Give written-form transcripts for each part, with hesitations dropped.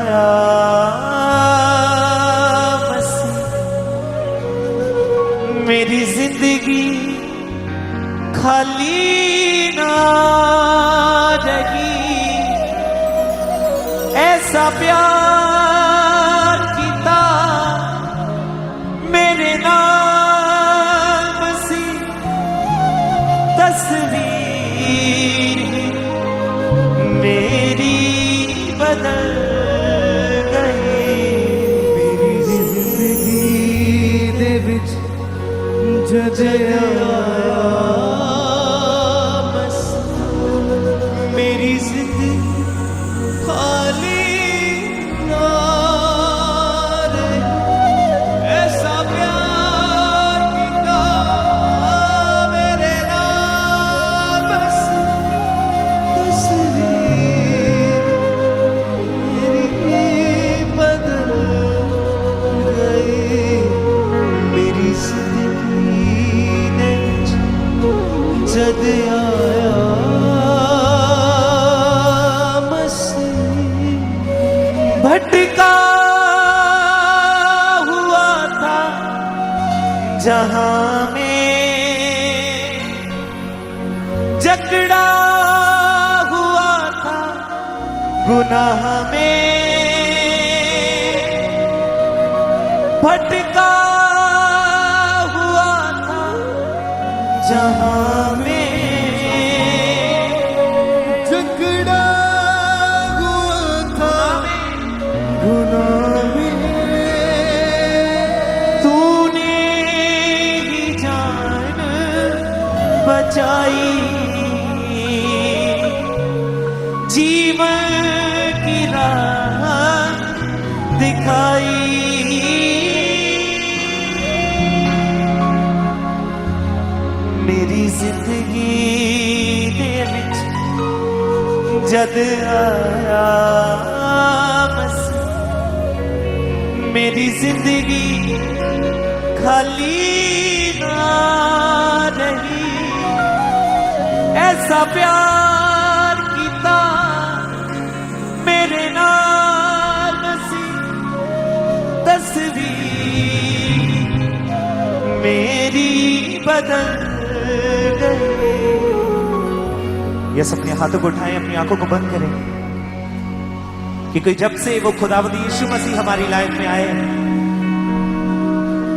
आया मसीह, मेरी जिंदगी खाली ना रही। ऐसा प्यार किता मेरे नाल मसीह, तस्वीर मेरी बदल गई। मेरी जिंदगी दे विच जद आया मसीह, मेरी जिंदगी खाली ना रही। ऐसा प्यार किता मेरे नाल मसीह, तस्वीर मेरी बदल गई। मेरी जिंदगी ने जद आया मसीह, भटका हुआ था जहां में, जकड़ा हुआ था गुनाह में, भटका हुआ था जहां में, जकड़ा हुआ था गुनाह में। तूने ही जान बचाई, जीवन की राह दिखाई। मेरी जिंदगी दे विच जद आया मसीह, मेरी जिंदगी खाली ना रही। ऐसा प्यार किता मेरे नाल मसीह, तस्वीर मेरी बदल गई। यस, अपने हाथों को उठाएं, अपनी आंखों को बंद करें, क्योंकि जब से वो खुदावंद यीशु मसीह हमारी लाइफ में आए,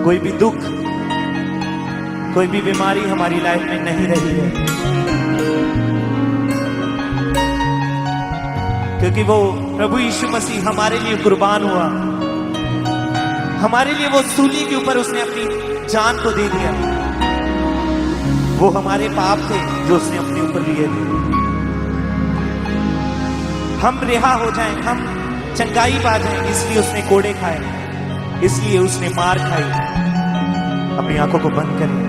कोई भी दुख, कोई भी बीमारी हमारी लाइफ में नहीं रही है, क्योंकि वो प्रभु यीशु मसीह हमारे लिए कुर्बान हुआ। हमारे लिए वो सूली के ऊपर उसने अपनी जान को दे दिया। वो हमारे पाप थे जो उसने अपने ऊपर लिए थे। हम रिहा हो जाएं, हम चंगाई पा जाएं, इसलिए उसने कोड़े खाए, इसलिए उसने मार खाई। अपनी आंखों को बंद करें।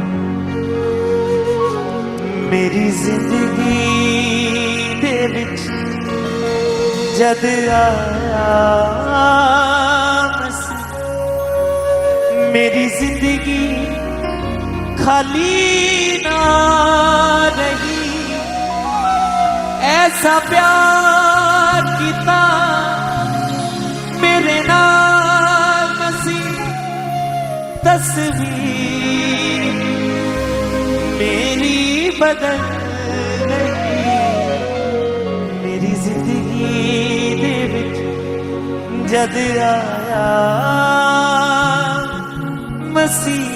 मेरी जिंदगी दे विच जद आया मसीह, मेरी जिंदगी खाली ना रही। ऐसा प्यार किता मेरे नाल मसीह, तस्वीर मेरी बदल गई। मेरी जिंदगी दे विच जद आया मसीह।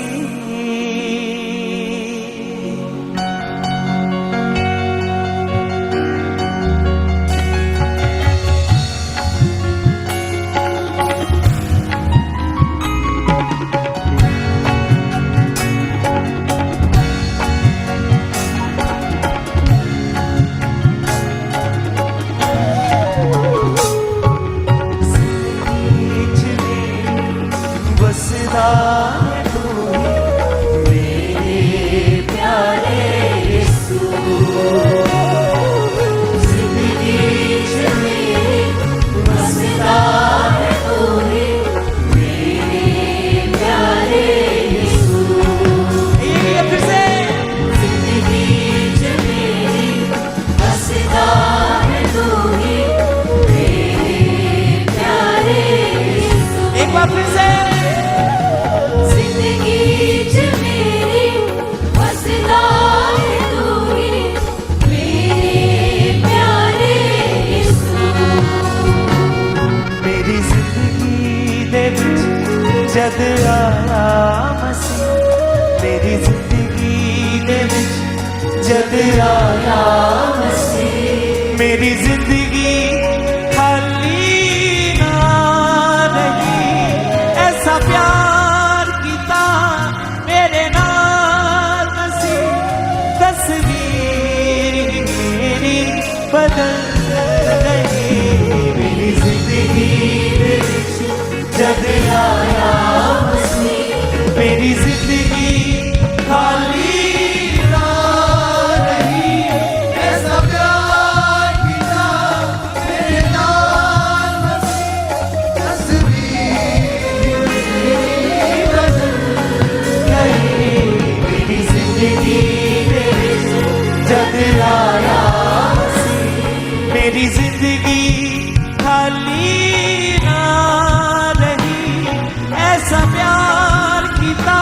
बसदा है तू एक बार फिर से जिंदगी च मेरी वसदा है तू ही मेरे प्यारे यीशु मेरी जिंदगी दे विच जद आया मसीह मेरी जिंदगी दे विच जद आया मसीह मेरी जिंदगी खाली ना रही ऐसा प्यार कीता मेरे नाल मसीह तस्वीर मेरी बदल गई मेरी जिंदगी दे विच जद आया मसीह मेरी जिंदगी खाली ना रही ऐसा प्यार कीता मेरे नाल मसीह तस्वीर मेरी बदल गई मेरी जिंदगी दे विच जद आया मसीह मेरी जिंदगी खाली ना रही ऐसा प्यार कीता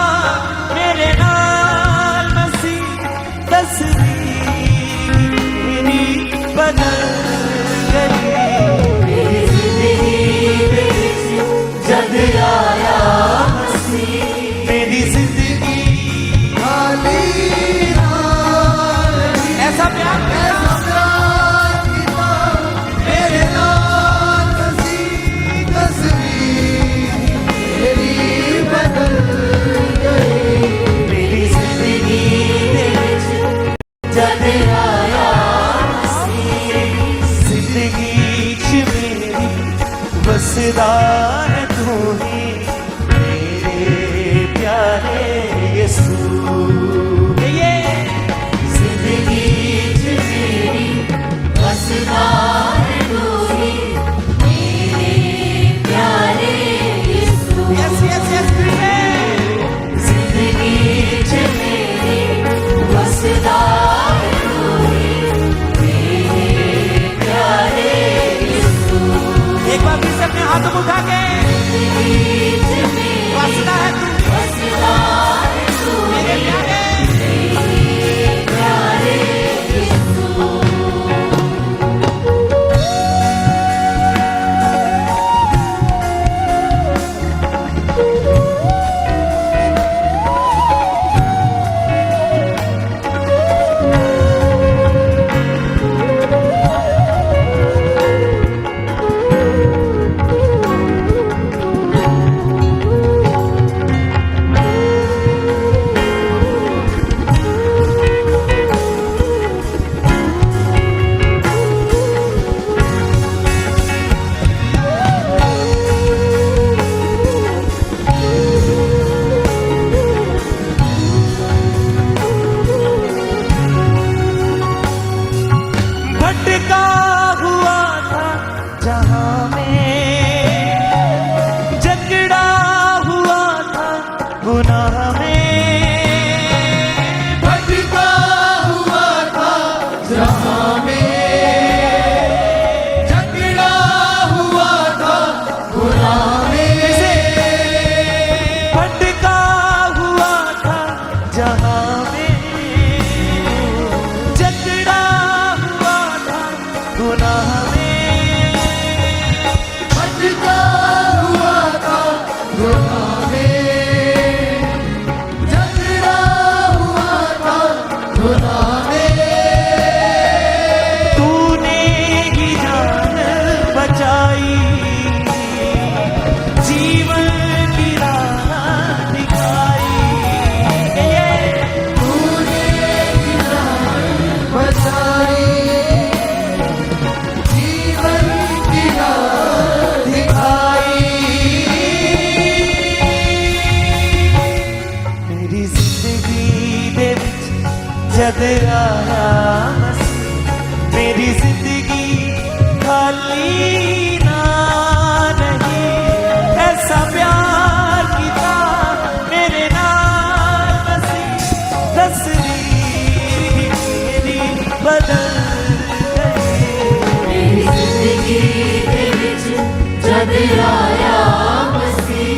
मेरे नाल मसीह तस्वीर मेरी बदल गई मेरी जिंदगी दे विच जद आया मसीह मेरी जिंदगी खाली ना रही ऐसा प्यार कीता मेरे नाल मसीह तस्वीर मेरी बदल गई मेरी जिंदगी दे विच जद आया मसीह जिंदगी च मेरी वसदा है तू ही मेरे प्यारे यीशु ये जिंदगी च मेरी वसदा है तू ही मेरे प्यारे यीशु यस यस यस जिंदगी च मेरी वसदा है तू ही मेरे प्यारे यीशु एक बार फिर से अपने हाथों को उठा के जिंदगी च मेरी वासना है तू वसदा है तू मेरे प्यारे मेरे प्यारे यीशु भटका हुआ था जहां में जकड़ा हुआ था गुनाह में भटका हुआ था जहां में जकड़ा हुआ था गुनाह में भटका हुआ था जहां में जकड़ा हुआ था गुनाह में भटका हुआ था गुनाह में जकड़ा हुआ था गुनाह में तूने ही जान बचाई जीवन की राह दिखाई तूने ही जान बचाई जीवन की राह दिखाई मेरी जिंदगी दे विच जद आया मसीह मेरी जिंदगी खाली ना रही ऐसा प्यार कीता मेरे नाल मसीह तस्वीर मेरी बदल गई मेरी जिंदगी दे विच जद आया मसीह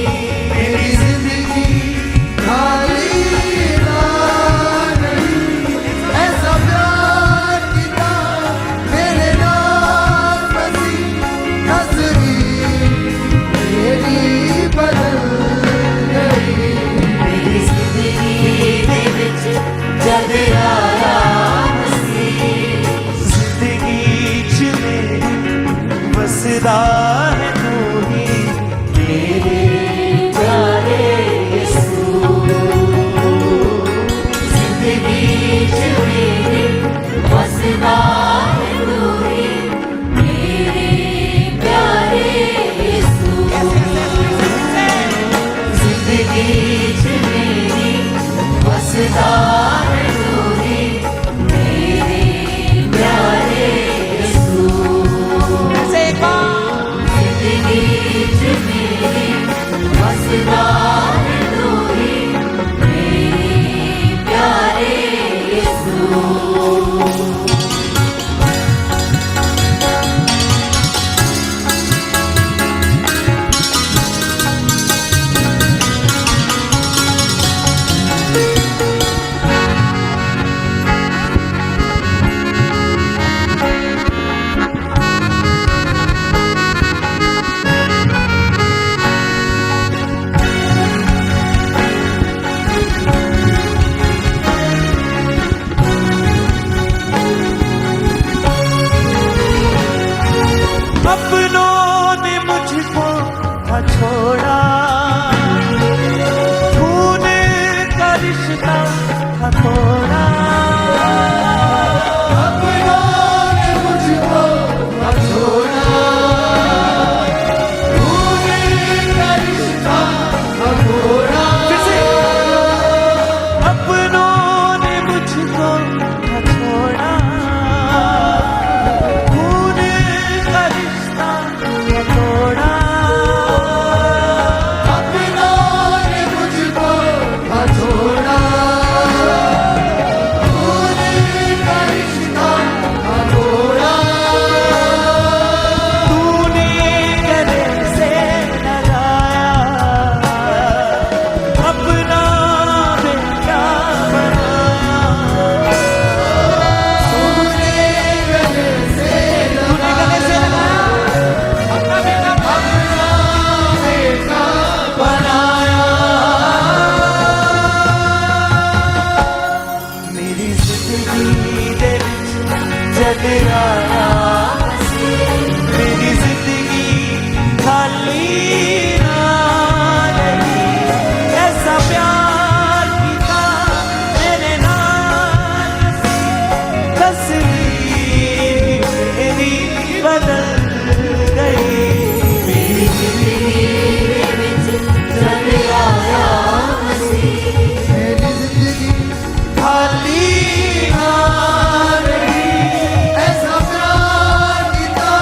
ना नहीं, ऐसा प्यार किया मेरे नाल, तस्वीर मेरी बदल गई। मेरी जिंदगी दे विच जद आया मसीह, मेरी जिंदगी खाली ना रही, ऐसा प्यार किया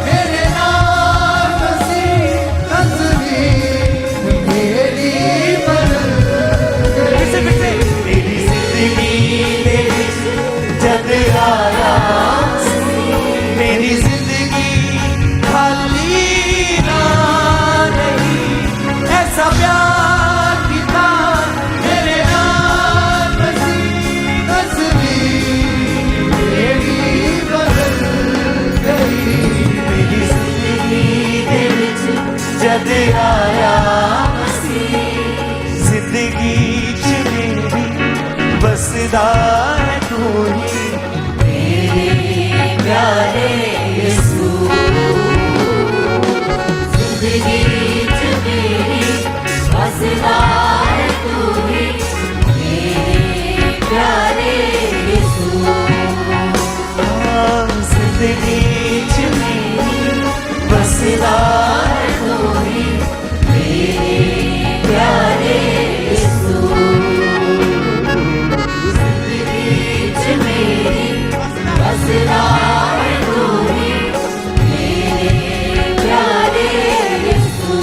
मेरे नाल मसीह, तस्वीर मेरी बदल गई। फिर से मेरी जिंदगी दे विच जद आया मेरी जिंदगी खाली ना रही, ऐसा प्यार किया मेरे नाल मसीह, तस्वीर मेरी बदल गई। मेरी जिंदगी दे विच जद आया मसीह जिंदगी च मेरी बसदा है तू ही, मेरे प्यारे यीशु, जिंदगी च मेरी बसदा है तू ही, मेरे प्यारे यीशु, हाँ, जिंदगी च मेरी बसदा है तू ही, मेरे प्यारे यीशु, जिंदगी च मेरी बसदा है तू ही, मेरे प्यारे यीशु।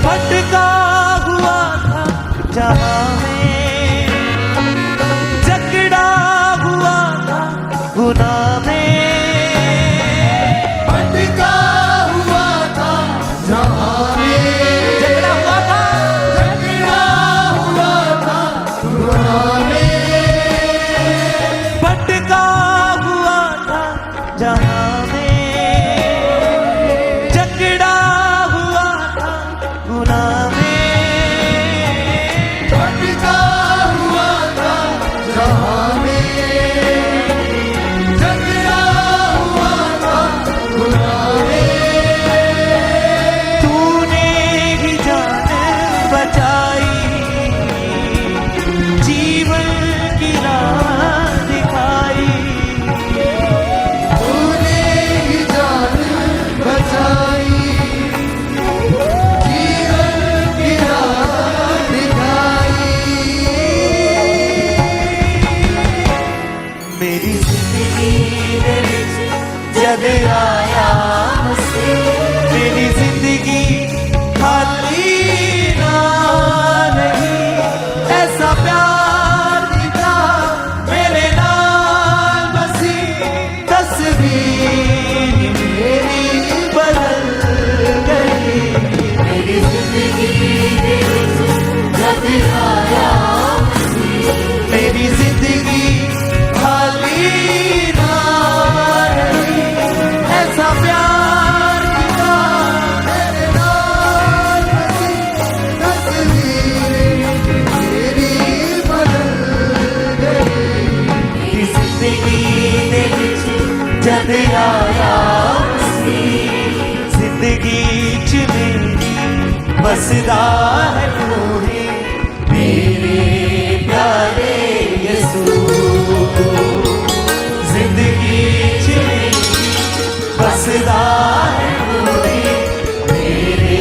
भटका हुआ था जहां में, जकड़ा हुआ था गुनाह में, भटका हुआ था जहाँ में, जकड़ा हुआ था झगड़ा हुआ था गुनाह में, भटका हुआ था जहां में, जकड़ा हुआ था गुनाह में, भटका हुआ था जहाँ में, झगड़ा हुआ था गुनाह में। तूने ही जान बचाई, जीवन की राह दिखाई, तूने ही जान बचाई, जीवन की राह दिखाई। मेरी जिंदगी दे विच जद आया मेरी जिंदगी खाली ना नहीं, ऐसा प्यार दिखा मेरे नाल मसीह, तस्वीर मेरी बदल गई। मेरी जिंदगी दे विच जद आया मसीह, मेरी जिंदगी खाली ना रही, ऐसा प्यार किया मेरे नाल मसीह, तस्वीर मेरी बदल गई। मेरी जिंदगी दे विच जद आया मसीह, जिंदगी च मेरी बसदा है तू ही, मेरे प्यारे यीशु, जिंदगी च मेरी बसदा है तू ही, मेरे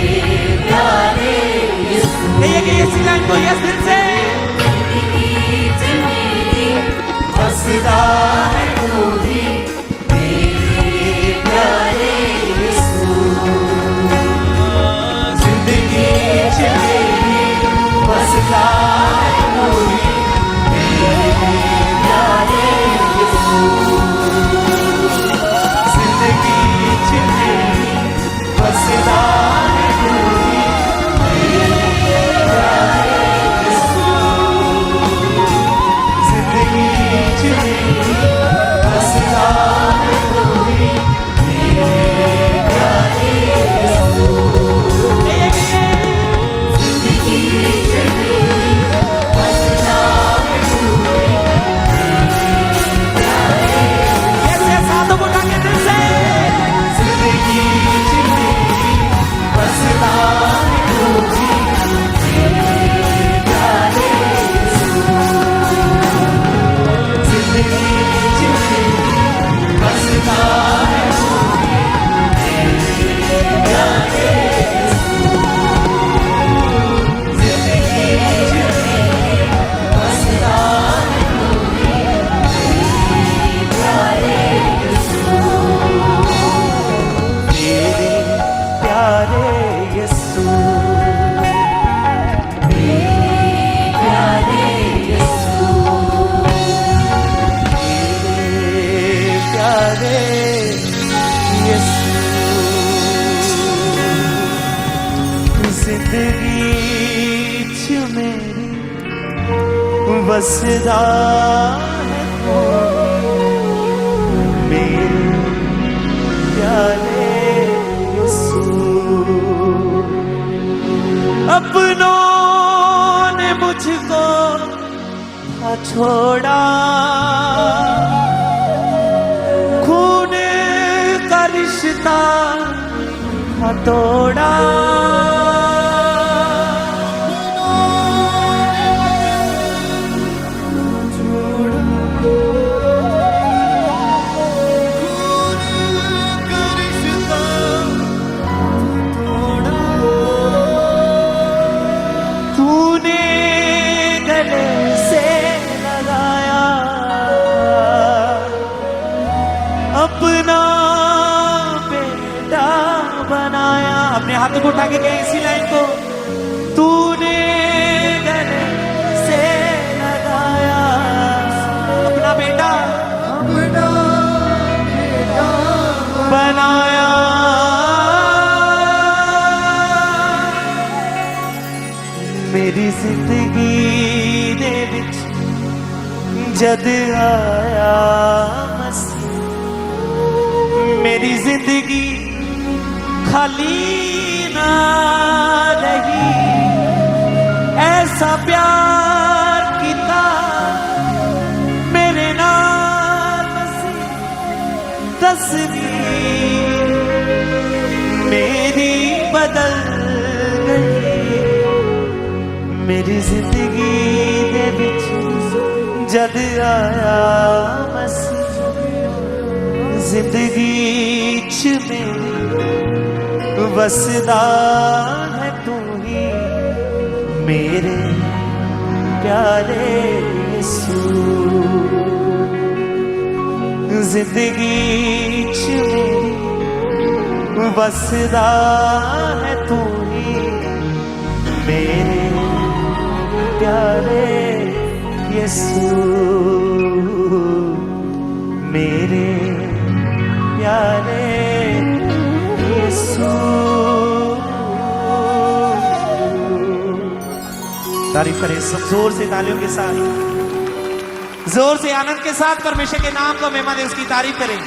प्यारे यीशु। कहिए इसी लाइन को यस दिल से, जिंदगी च मेरी बसदा है तू ही, मेरे प्यारे यीशु, जिंदगी च मेरी वसदा है तू मेरे प्यारे यीशु। अपनों ने मुझको था छोड़ा, खून का रिश्ता था तोड़ा। तूने गले से लगाया अपना बेटा बनाया। अपने हाथों को उठा के कहें इसी लाइन को, तूने गले से लगाया अपना बेटा अपना बेटा बनाया। मेरी जिंदगी दे विच जद आया मसीह, मेरी जिंदगी खाली ना रही। ऐसा प्यार किता मेरे नाल मसीह, तस्वीर मेरी बदल गई। मेरी जिंदगी दे विच जद आया मसीह, जिंदगी च मेरी वसदा है तू ही मेरे प्यारे यीशु। जिंदगी च मेरी वसदा है तू ही मेरे प्यारे यीशु। मेरे प्यारे यीशु। तारीफ करें सब जोर से, तालियों के साथ, जोर से आनंद के साथ परमेश्वर के नाम को महिमा दे, उसकी तारीफ करें।